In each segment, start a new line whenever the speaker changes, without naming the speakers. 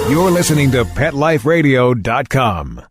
You're listening to PetLifeRadio.com.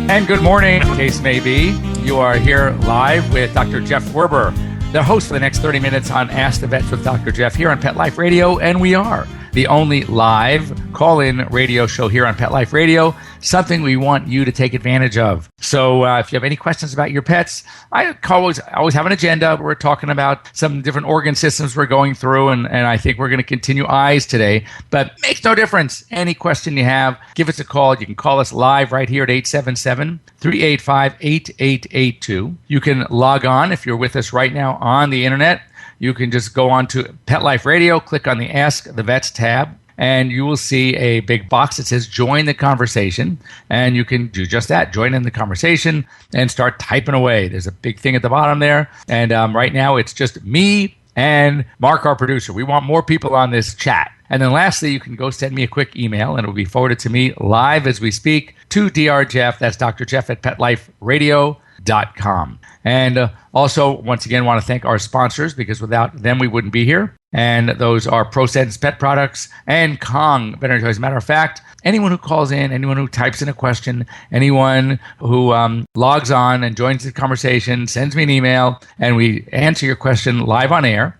And good morning, case may be. You are here live with Dr. Jeff Werber, the host for the next 30 minutes on Ask the Vets with Dr. Jeff here on Pet Life Radio. And we are the only live call-in radio show here on Pet Life Radio, something we want you to take advantage of. So if you have any questions about your pets, I always have an agenda. We're talking about some different organ systems we're going through, and I think we're going to continue eyes today. But makes no difference. Any question you have, give us a call. You can call us live right here at 877-385-8882. You can log on if you're with us right now on the internet. You can just go on to Pet Life Radio, click on the Ask the Vets tab, and you will see a big box that says Join the Conversation. And you can do just that, join in the conversation and start typing away. There's a big thing at the bottom there. And right now it's just me and Mark, our producer. We want more people on this chat. And then lastly, you can go send me a quick email, and it will be forwarded to me live as we speak to Dr. Jeff. That's Dr. Jeff at PetLifeRadio.com. And also, once again, want to thank our sponsors, because without them, we wouldn't be here. And those are Prosense Pet Products and Kong Veterinary Toys. As a matter of fact, anyone who calls in, anyone who types in a question, anyone who logs on and joins the conversation, sends me an email, and we answer your question live on air,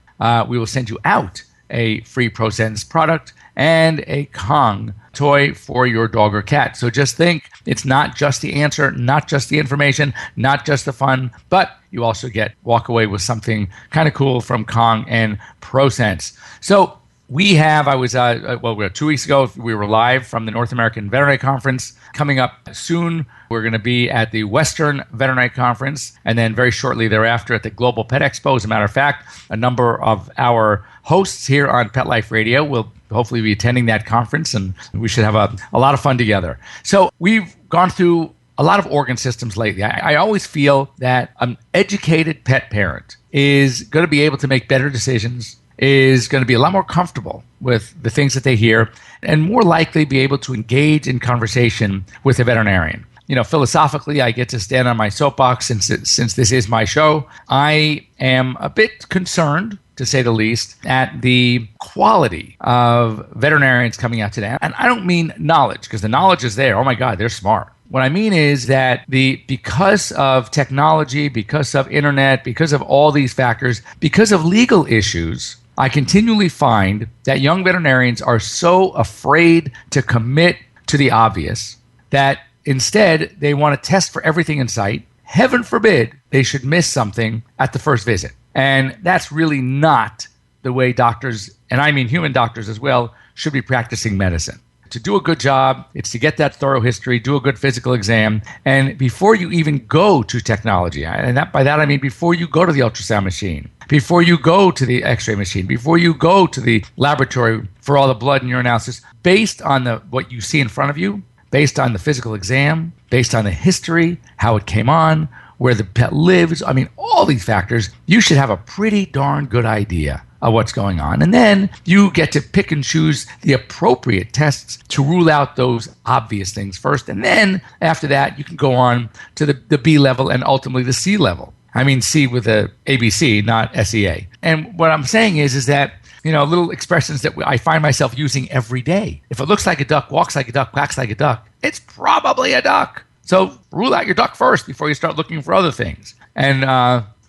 we will send you out a free Prosense product and a Kong toy for your dog or cat. So just think, it's not just the answer, not just the information, not just the fun, but you also walk away with something kind of cool from Kong and Prosense. So we have, 2 weeks ago, we were live from the North American Veterinary Conference. Coming up soon, we're going to be at the Western Veterinary Conference, and then very shortly thereafter at the Global Pet Expo. As a matter of fact, a number of our hosts here on Pet Life Radio will hopefully be attending that conference, and we should have a lot of fun together. So we've gone through a lot of organ systems lately. I always feel that an educated pet parent is going to be able to make better decisions, is going to be a lot more comfortable with the things that they hear, and more likely be able to engage in conversation with a veterinarian. You know, philosophically, I get to stand on my soapbox since this is my show. I am a bit concerned, to say the least, at the quality of veterinarians coming out today. And I don't mean knowledge, because the knowledge is there. Oh my God, they're smart. What I mean is that because of technology, because of internet, because of all these factors, because of legal issues, I continually find that young veterinarians are so afraid to commit to the obvious that instead they want to test for everything in sight. Heaven forbid they should miss something at the first visit. And that's really not the way doctors, and I mean human doctors as well, should be practicing medicine. To do a good job, it's to get that thorough history, do a good physical exam, and before you even go to technology, and by that I mean before you go to the ultrasound machine, before you go to the x-ray machine, before you go to the laboratory for all the blood and urinalysis, based on what you see in front of you, based on the physical exam, based on the history, how it came on, where the pet lives, I mean, all these factors, you should have a pretty darn good idea of what's going on. And then you get to pick and choose the appropriate tests to rule out those obvious things first. And then after that, you can go on to the B level and ultimately the C level. I mean, C with a ABC, not SEA. And what I'm saying is that, you know, little expressions that I find myself using every day. If it looks like a duck, walks like a duck, quacks like a duck, it's probably a duck. So rule out your duck first before you start looking for other things. And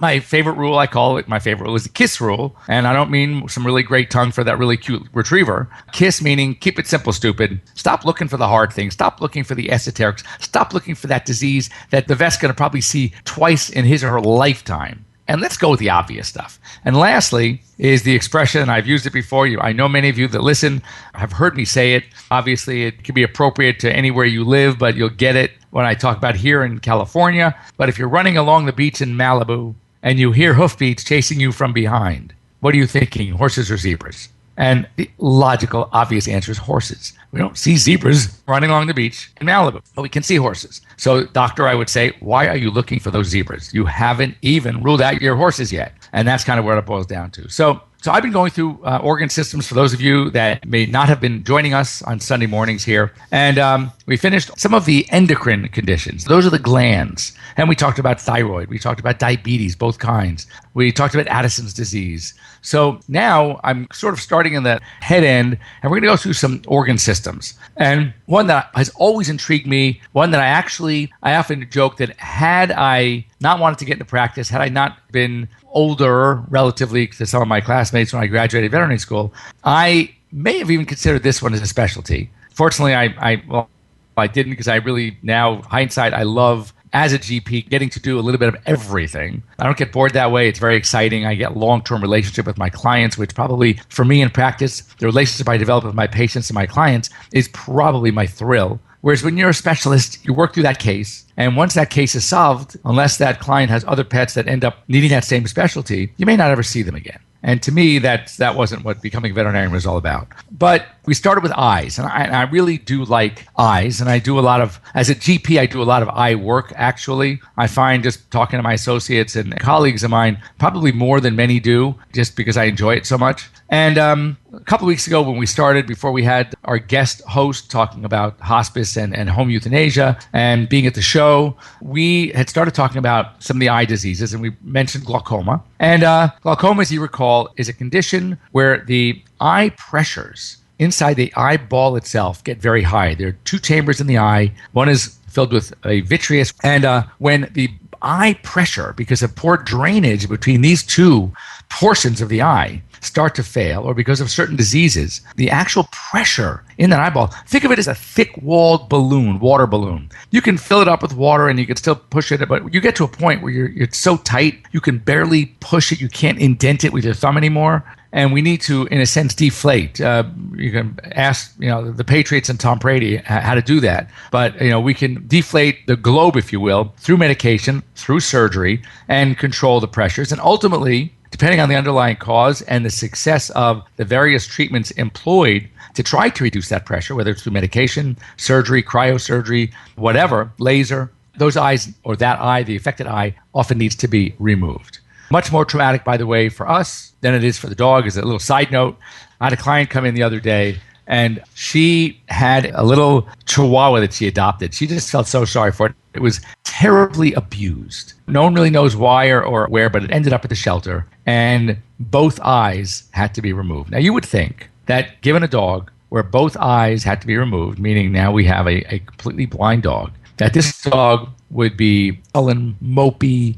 my favorite rule, I call it, my favorite rule is the KISS rule. And I don't mean some really great tongue for that really cute retriever. KISS meaning keep it simple, stupid. Stop looking for the hard things. Stop looking for the esoterics. Stop looking for that disease that the vet's going to probably see twice in his or her lifetime. And let's go with the obvious stuff. And lastly is the expression, and I've used it before. I know many of you that listen have heard me say it. Obviously, it can be appropriate to anywhere you live, but you'll get it when I talk about here in California. But if you're running along the beach in Malibu and you hear hoofbeats chasing you from behind, what are you thinking, horses or zebras? And the logical, obvious answer is horses. We don't see zebras running along the beach in Malibu, but we can see horses. So, doctor, I would say, why are you looking for those zebras? You haven't even ruled out your horses yet. And that's kind of where it boils down to. So I've been going through organ systems for those of you that may not have been joining us on Sunday mornings here. And we finished some of the endocrine conditions. Those are the glands. And we talked about thyroid. We talked about diabetes, both kinds. We talked about Addison's disease. So now I'm sort of starting in the head end, and we're going to go through some organ systems. And one that has always intrigued me, one that I often joke that had I not wanted to get into practice, had I not been older relatively to some of my classmates when I graduated veterinary school, I may have even considered this one as a specialty. Fortunately, I didn't, because I really, now hindsight, I love, as a GP, getting to do a little bit of everything. I don't get bored that way. It's very exciting. I get long-term relationship with my clients, which probably, for me in practice, the relationship I develop with my patients and my clients is probably my thrill. Whereas when you're a specialist, you work through that case. And once that case is solved, unless that client has other pets that end up needing that same specialty, you may not ever see them again. And to me, that wasn't what becoming a veterinarian was all about. But we started with eyes, and I really do like eyes. And I do a lot of, as a GP, I do a lot of eye work, actually. I find just talking to my associates and colleagues of mine, probably more than many do, just because I enjoy it so much. And a couple of weeks ago when we started, before we had our guest host talking about hospice and home euthanasia and being at the show, we had started talking about some of the eye diseases, and we mentioned glaucoma. And glaucoma, as you recall, is a condition where the eye pressures inside the eyeball itself get very high. There are two chambers in the eye. One is filled with a vitreous, and when the eye pressure, because of poor drainage between these two portions of the eye, start to fail, or because of certain diseases, the actual pressure in that eyeball, think of it as a thick-walled balloon, water balloon. You can fill it up with water and you can still push it, but you get to a point where you're so tight, you can barely push it, you can't indent it with your thumb anymore. And we need to, in a sense, deflate. You can ask, the Patriots and Tom Brady how to do that. But, we can deflate the globe, if you will, through medication, through surgery, and control the pressures. And ultimately, depending on the underlying cause and the success of the various treatments employed to try to reduce that pressure, whether it's through medication, surgery, cryosurgery, whatever, laser, those eyes, or that eye, the affected eye, often needs to be removed. Much more traumatic, by the way, for us than it is for the dog. As a little side note, I had a client come in the other day, and she had a little chihuahua that she adopted. She just felt so sorry for it. It was terribly abused. No one really knows why or where, but it ended up at the shelter, and both eyes had to be removed. Now, you would think that given a dog where both eyes had to be removed, meaning now we have a completely blind dog, that this dog would be sullen, mopey,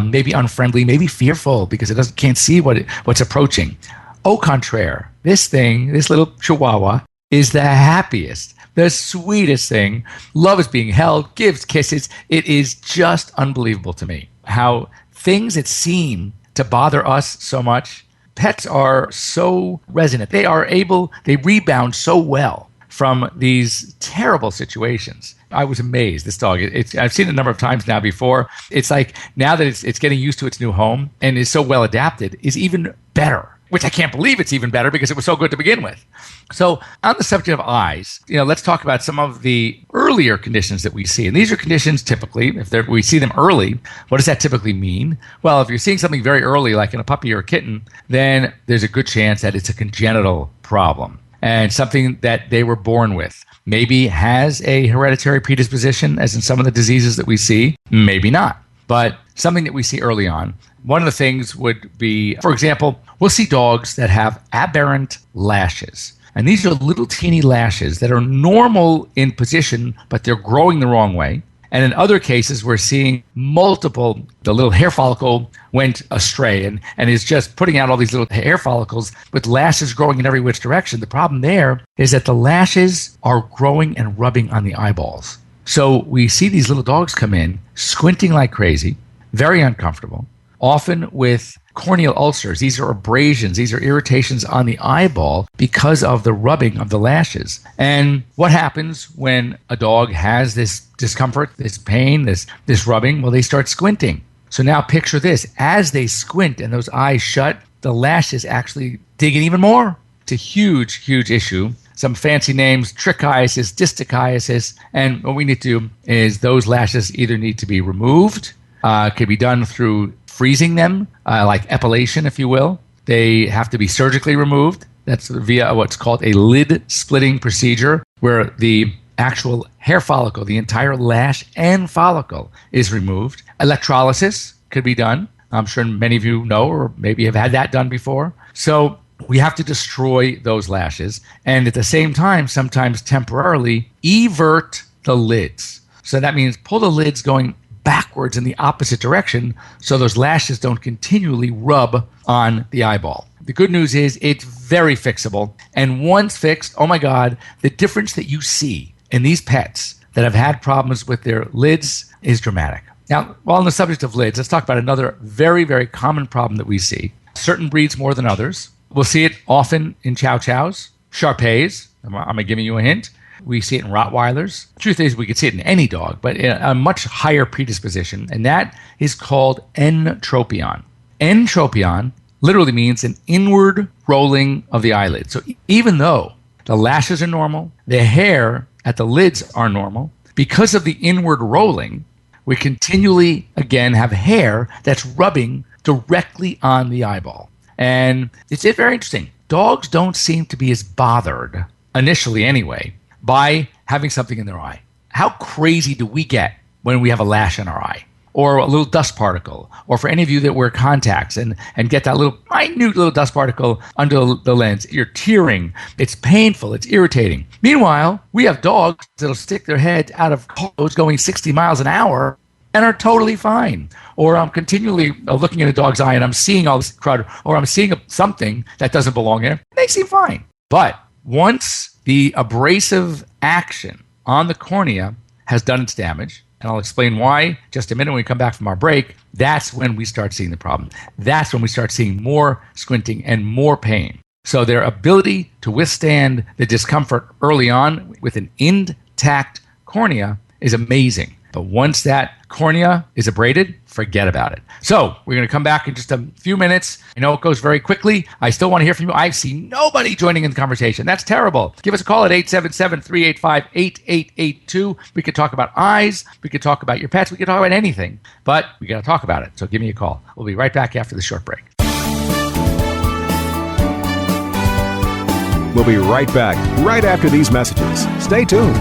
maybe unfriendly, maybe fearful because it can't see what's approaching. Au contraire, this little chihuahua is the happiest, the sweetest thing. Love is being held, gives kisses. It is just unbelievable to me how things that seem to bother us so much, pets are so resonant. They rebound so well from these terrible situations. I was amazed. This dog, I've seen it a number of times now before. It's like now that it's getting used to its new home and is so well adapted, is even better, which I can't believe it's even better because it was so good to begin with. So on the subject of eyes, let's talk about some of the earlier conditions that we see. And these are conditions typically, if we see them early, what does that typically mean? Well, if you're seeing something very early, like in a puppy or a kitten, then there's a good chance that it's a congenital problem and something that they were born with. Maybe has a hereditary predisposition, as in some of the diseases that we see, maybe not. But something that we see early on. One of the things would be, for example, we'll see dogs that have aberrant lashes. And these are little teeny lashes that are normal in position, but they're growing the wrong way. And in other cases, we're seeing the little hair follicle went astray and is just putting out all these little hair follicles with lashes growing in every which direction. The problem there is that the lashes are growing and rubbing on the eyeballs. So we see these little dogs come in, squinting like crazy, very uncomfortable, often with corneal ulcers. These are abrasions. These are irritations on the eyeball because of the rubbing of the lashes. And what happens when a dog has this discomfort, this pain, this rubbing? Well, they start squinting. So now picture this. As they squint and those eyes shut, the lashes actually dig in even more. It's a huge, huge issue. Some fancy names, trichiasis, distichiasis. And what we need to do is those lashes either need to be removed, could be done through freezing them, like epilation, if you will. They have to be surgically removed. That's via what's called a lid splitting procedure, where the actual hair follicle, the entire lash and follicle, is removed. Electrolysis could be done. I'm sure many of you know or maybe have had that done before. So we have to destroy those lashes and at the same time, sometimes temporarily, evert the lids. So that means pull the lids going backwards in the opposite direction so those lashes don't continually rub on the eyeball. The good news is it's very fixable. And once fixed, oh my God, the difference that you see in these pets that have had problems with their lids is dramatic. Now, while on the subject of lids, let's talk about another very, very common problem that we see. Certain breeds more than others. We'll see it often in Chow Chows, Shar-Peis. I'm giving you a hint. We see it in Rottweilers. The truth is, we could see it in any dog, but in a much higher predisposition, and that is called entropion. Entropion literally means an inward rolling of the eyelid. So even though the lashes are normal, the hair at the lids are normal, because of the inward rolling, we continually, again, have hair that's rubbing directly on the eyeball. And it's very interesting. Dogs don't seem to be as bothered, initially anyway, by having something in their eye. How crazy do we get when we have a lash in our eye? Or a little dust particle? Or for any of you that wear contacts and get that little minute little dust particle under the lens, you're tearing. It's painful. It's irritating. Meanwhile, we have dogs that'll stick their head out of clothes going 60 miles an hour and are totally fine. Or I'm continually looking in a dog's eye and I'm seeing all this crud, or I'm seeing something that doesn't belong there. They seem fine. But once the abrasive action on the cornea has done its damage, and I'll explain why just a minute when we come back from our break, that's when we start seeing the problem. That's when we start seeing more squinting and more pain. So their ability to withstand the discomfort early on with an intact cornea is amazing. But once that cornea is abraded, forget about it. So we're going to come back in just a few minutes. I know it goes very quickly. I still want to hear from you. I see nobody joining in the conversation. That's terrible. Give us a call at 877-385-8882. We could talk about eyes. We could talk about your pets. We could talk about anything. But we got to talk about it. So give me a call. We'll be right back after the short break.
We'll be right back, right after these messages. Stay tuned.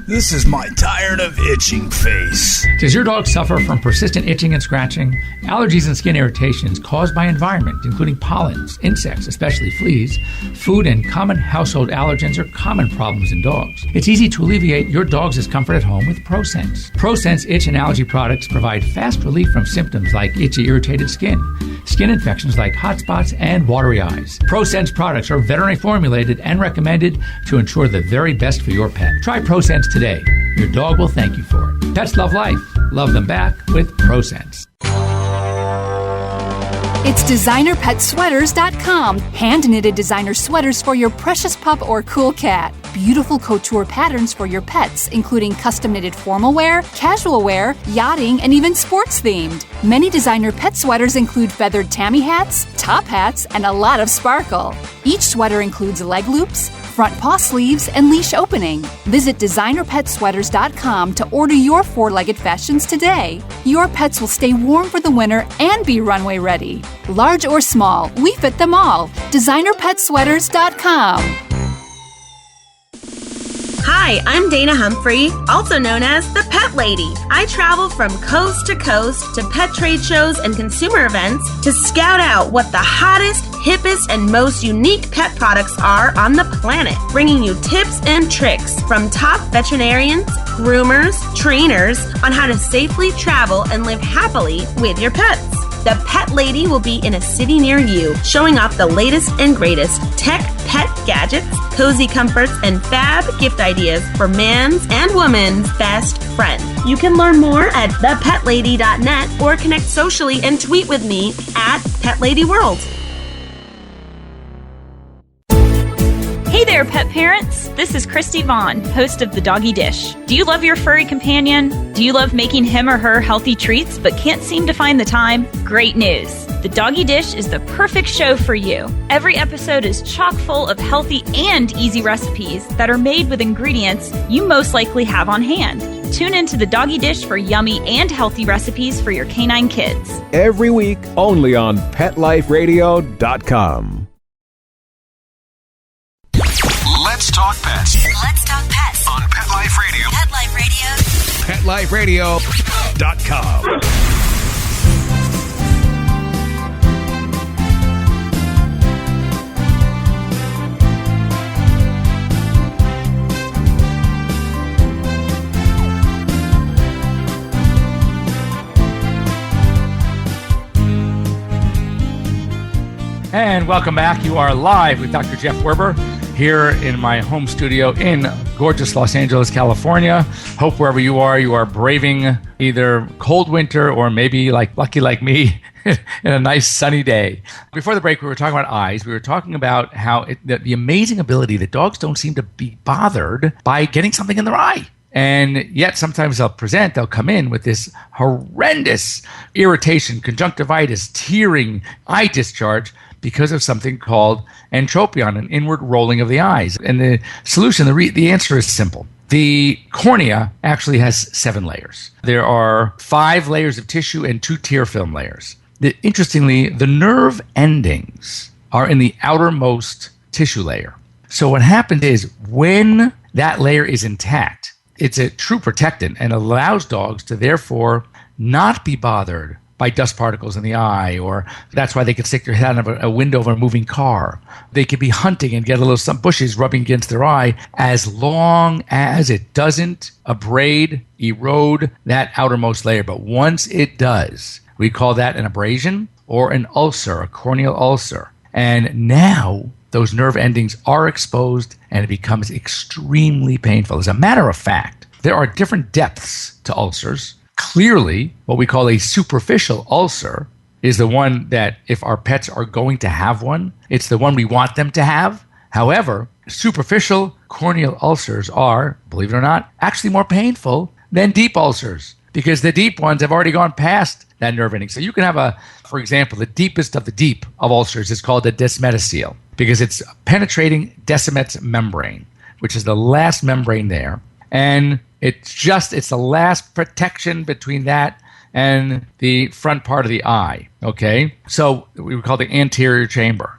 This is my tired of itching face.
Does your dog suffer from persistent itching and scratching? Allergies and skin irritations caused by environment, including pollens, insects, especially fleas, food, and common household allergens are common problems in dogs. It's easy to alleviate your dog's discomfort at home with Prosense. Prosense itch and allergy products provide fast relief from symptoms like itchy, irritated skin infections like hot spots, and watery eyes. Prosense products are veterinary formulated and recommended to ensure the very best for your pet. Try Prosense today. Your dog will thank you for it. Pets love life. Love them back with Prosense.
It's designerpetsweaters.com. Hand-knitted designer sweaters for your precious pup or cool cat. Beautiful couture patterns for your pets, including custom-knitted formal wear, casual wear, yachting, and even sports-themed. Many designer pet sweaters include feathered tammy hats, top hats, and a lot of sparkle. Each sweater includes leg loops, front paw sleeves, and leash opening. Visit designerpetsweaters.com to order your four-legged fashions today. Your pets will stay warm for the winter and be runway ready. Large or small, we fit them all. designerpetsweaters.com.
Hi, I'm Dana Humphrey, also known as the Pet Lady. I travel from coast to coast to pet trade shows and consumer events to scout out what the hottest, hippest, and most unique pet products are on the planet, bringing you tips and tricks from top veterinarians, groomers, trainers on how to safely travel and live happily with your pets. The Pet Lady will be in a city near you, showing off the latest and greatest tech pet gadgets, cozy comforts, and fab gift ideas for man's and woman's best friend. You can learn more at thepetlady.net or connect socially and tweet with me at PetLadyWorld.
Hey there, pet parents. This is Christy Vaughn, host of The Doggy Dish. Do you love your furry companion? Do you love making him or her healthy treats but can't seem to find the time? Great news. The Doggy Dish is the perfect show for you. Every episode is chock full of healthy and easy recipes that are made with ingredients you most likely have on hand. Tune into the Doggy Dish for yummy and healthy recipes for your canine kids.
Every week, only on PetLifeRadio.com.
Let's talk pets
Let's talk pets
on Pet Life Radio.
Pet Life Radio.
PetLifeRadio.com.
And welcome back. You are live with Dr. Jeff Werber here in my home studio in gorgeous Los Angeles, California. Hope wherever you are braving either cold winter or maybe lucky like me in a nice sunny day. Before the break, we were talking about eyes. We were talking about how the amazing ability that dogs don't seem to be bothered by getting something in their eye. And yet sometimes they'll come in with this horrendous irritation, conjunctivitis, tearing, eye discharge because of something called entropion, an inward rolling of the eyes. And the solution, the answer is simple. The cornea actually has 7 layers. There are 5 layers of tissue and 2 tear film layers. Interestingly, the nerve endings are in the outermost tissue layer. So what happens is when that layer is intact, it's a true protectant and allows dogs to therefore not be bothered by dust particles in the eye, or that's why they can stick their head out of a window of a moving car. They could be hunting and get some bushes rubbing against their eye as long as it doesn't abrade, erode that outermost layer. But once it does, we call that an abrasion or an ulcer, a corneal ulcer. And now those nerve endings are exposed and it becomes extremely painful. As a matter of fact, there are different depths to ulcers. Clearly, what we call a superficial ulcer is the one that if our pets are going to have one, it's the one we want them to have. However, superficial corneal ulcers are, believe it or not, actually more painful than deep ulcers because the deep ones have already gone past that nerve ending. So you can have for example, the deepest of the deep of ulcers is called the descemetocele because it's penetrating Descemet's membrane, which is the last membrane there. And it's the last protection between that and the front part of the eye, okay? So we would call the anterior chamber.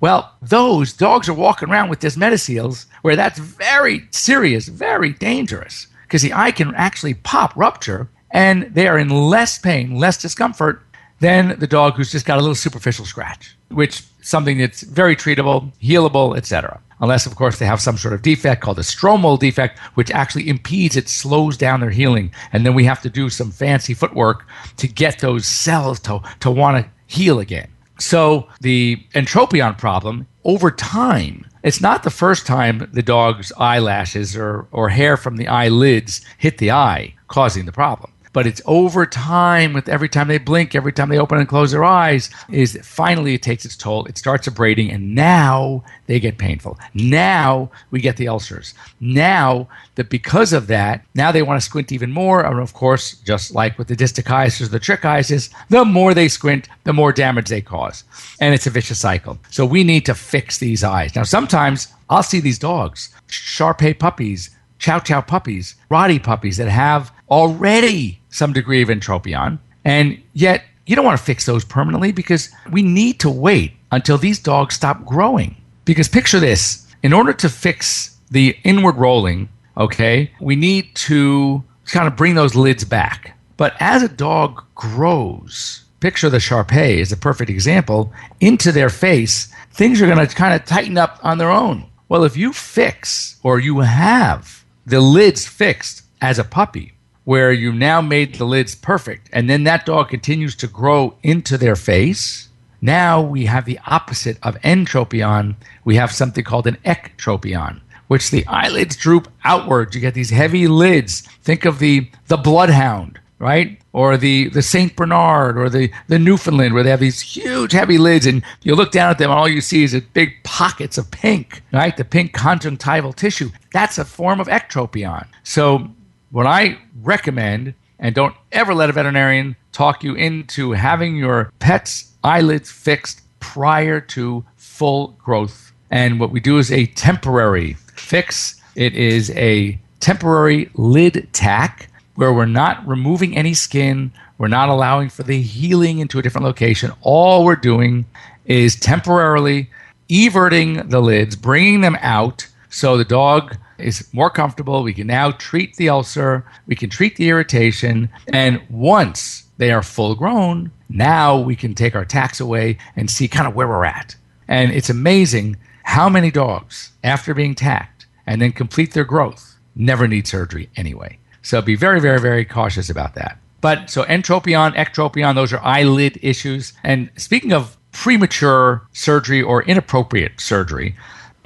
Well, those dogs are walking around with descematoceles where that's very serious, very dangerous because the eye can actually rupture, and they are in less pain, less discomfort than the dog who's just got a little superficial scratch, which is something that's very treatable, healable, etc. Unless, of course, they have some sort of defect called a stromal defect, which actually impedes it, slows down their healing. And then we have to do some fancy footwork to get those cells to want to heal again. So the entropion problem, over time, it's not the first time the dog's eyelashes or hair from the eyelids hit the eye causing the problem. But it's over time, with every time they blink, every time they open and close their eyes, is finally it takes its toll. It starts abrading, and now they get painful. Now we get the ulcers. Now that because of that, now they want to squint even more. And of course, just like with the distichiasis or the trichiasis, the more they squint, the more damage they cause. And it's a vicious cycle. So we need to fix these eyes. Now, sometimes I'll see these dogs, Shar-Pei puppies, Chow Chow puppies, Rottie puppies that have already some degree of entropion, and yet you don't want to fix those permanently because we need to wait until these dogs stop growing. Because picture this, in order to fix the inward rolling, okay, we need to kind of bring those lids back. But as a dog grows, picture the Shar-Pei is a perfect example, into their face, things are going to kind of tighten up on their own. Well, if you fix or you have the lids fixed as a puppy, where you now made the lids perfect, and then that dog continues to grow into their face, now we have the opposite of entropion. We have something called an ectropion, which the eyelids droop outwards. You get these heavy lids. Think of the bloodhound, right? Or the St. Bernard or the Newfoundland, where they have these huge heavy lids, and you look down at them and all you see is big pockets of pink, right? The pink conjunctival tissue. That's a form of ectropion. So what I recommend, and don't ever let a veterinarian talk you into having your pet's eyelids fixed prior to full growth. And what we do is a temporary fix. It is a temporary lid tack where we're not removing any skin, we're not allowing for the healing into a different location. All we're doing is temporarily everting the lids, bringing them out so the dog is more comfortable. We can now treat the ulcer, we can treat the irritation, and once they are full grown, now we can take our tacks away and see kind of where we're at. And it's amazing how many dogs, after being tacked and then complete their growth, never need surgery anyway. So be very, very, very cautious about that. But so entropion, ectropion, those are eyelid issues. And speaking of premature surgery or inappropriate surgery,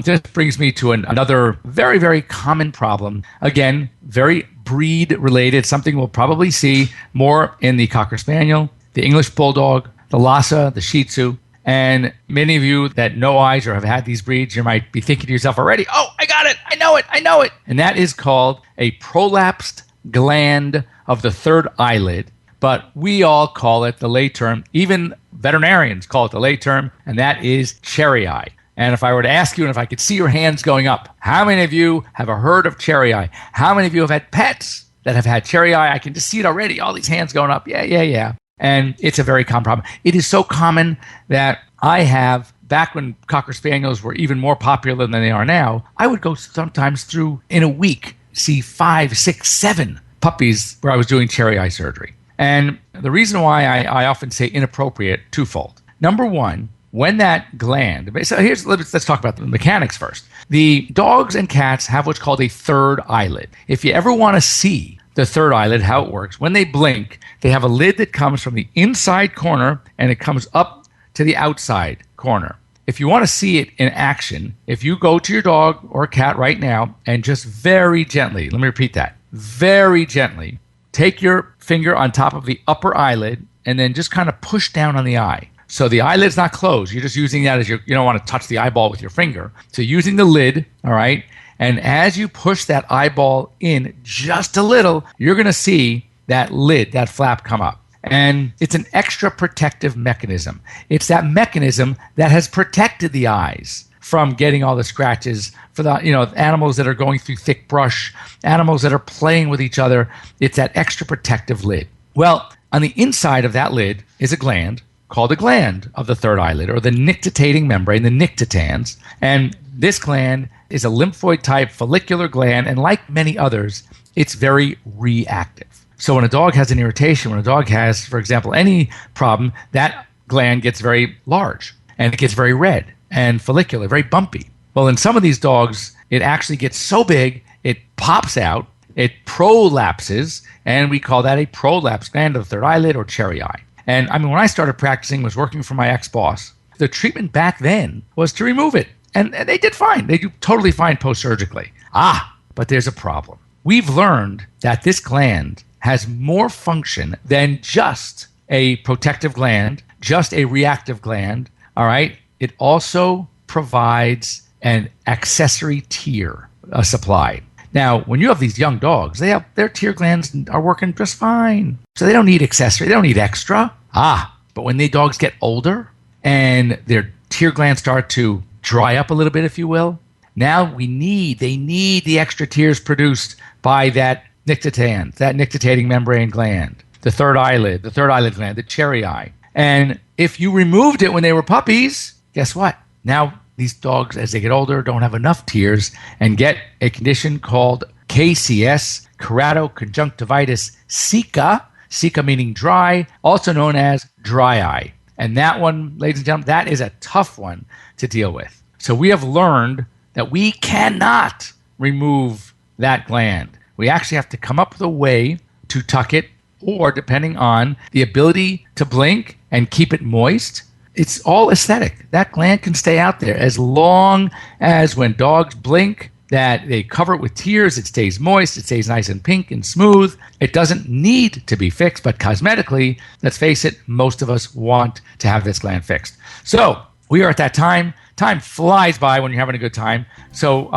this brings me to another very, very common problem. Again, very breed related, something we'll probably see more in the Cocker Spaniel, the English Bulldog, the Lhasa, the Shih Tzu. And many of you that know eyes or have had these breeds, you might be thinking to yourself already, oh, I got it, I know it. And that is called a prolapsed gland of the third eyelid. But we all call it the lay term, even veterinarians call it the lay term, and that is cherry eye. And if I were to ask you, and if I could see your hands going up, how many of you have heard of cherry eye? How many of you have had pets that have had cherry eye? I can just see it already, all these hands going up. Yeah. And it's a very common problem. It is so common that I have, back when Cocker Spaniels were even more popular than they are now, I would go sometimes through, in a week, see 5, 6, 7 puppies where I was doing cherry eye surgery. And the reason why I often say inappropriate, twofold. Number one, when that gland, so let's talk about the mechanics first. The dogs and cats have what's called a third eyelid. If you ever want to see the third eyelid, how it works, when they blink, they have a lid that comes from the inside corner and it comes up to the outside corner. If you want to see it in action, if you go to your dog or cat right now and just very gently, let me repeat that, very gently, take your finger on top of the upper eyelid and then just kind of push down on the eye. So the eyelid's not closed. You're just using that as you don't want to touch the eyeball with your finger. So using the lid, all right? And as you push that eyeball in just a little, you're going to see that lid, that flap come up. And it's an extra protective mechanism. It's that mechanism that has protected the eyes from getting all the scratches for the animals that are going through thick brush, animals that are playing with each other. It's that extra protective lid. Well, on the inside of that lid is a gland called a gland of the third eyelid, or the nictitating membrane, the nictitans. And this gland is a lymphoid type follicular gland, and like many others, it's very reactive. So when a dog has an irritation, when a dog has, for example, any problem, that gland gets very large and it gets very red and follicular, very bumpy. Well, in some of these dogs, it actually gets so big, it pops out, it prolapses, and we call that a prolapsed gland of the third eyelid or cherry eye. And I mean, when I started practicing, was working for my ex-boss, the treatment back then was to remove it. And they did fine. They do totally fine post-surgically. But there's a problem. We've learned that this gland has more function than just a protective gland, just a reactive gland, all right? It also provides an accessory tear supply. Now, when you have these young dogs, their tear glands are working just fine. So they don't need accessory, they don't need extra. But when the dogs get older and their tear glands start to dry up a little bit, if you will, now they need the extra tears produced by that nictitans, that nictitating membrane gland, the third eyelid gland, the cherry eye. And if you removed it when they were puppies, guess what? Now these dogs, as they get older, don't have enough tears and get a condition called KCS, keratoconjunctivitis sicca, sicca meaning dry, also known as dry eye. And that one, ladies and gentlemen, that is a tough one to deal with. So we have learned that we cannot remove that gland. We actually have to come up with a way to tuck it, or depending on the ability to blink and keep it moist, it's all aesthetic. That gland can stay out there as long as when dogs blink, that they cover it with tears, it stays moist, it stays nice and pink and smooth. It doesn't need to be fixed, but cosmetically, let's face it, most of us want to have this gland fixed. So we are at that time. Time flies by when you're having a good time. So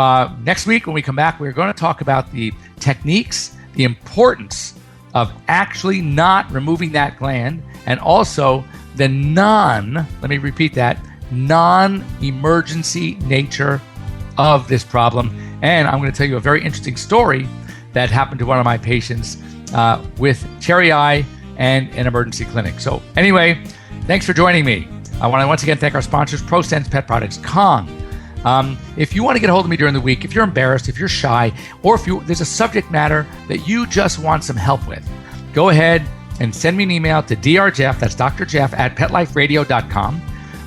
next week when we come back, we're going to talk about the techniques, the importance of actually not removing that gland, and also the non-emergency nature of this problem. And I'm going to tell you a very interesting story that happened to one of my patients with Cherry Eye and an emergency clinic. So anyway, thanks for joining me. I want to once again thank our sponsors, Prosense Pet Products, Kong. If you want to get a hold of me during the week, if you're embarrassed, if you're shy, or if there's a subject matter that you just want some help with, go ahead and send me an email to drjeff, that's Dr. Jeff, at PetLifeRadio.com.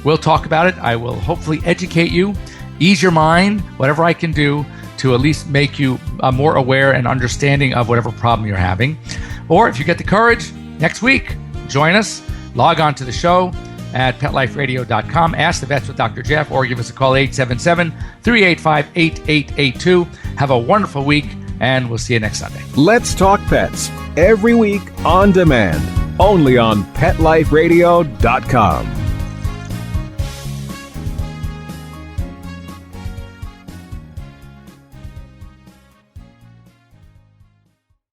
We'll talk about it. I will hopefully educate you, ease your mind, whatever I can do to at least make you more aware and understanding of whatever problem you're having. Or if you get the courage, next week, join us, log on to the show at PetLifeRadio.com. Ask the Vets with Dr. Jeff, or give us a call, 877-385-8882. Have a wonderful week, and we'll see you next Sunday.
Let's Talk Pets, every week on demand, only on PetLifeRadio.com.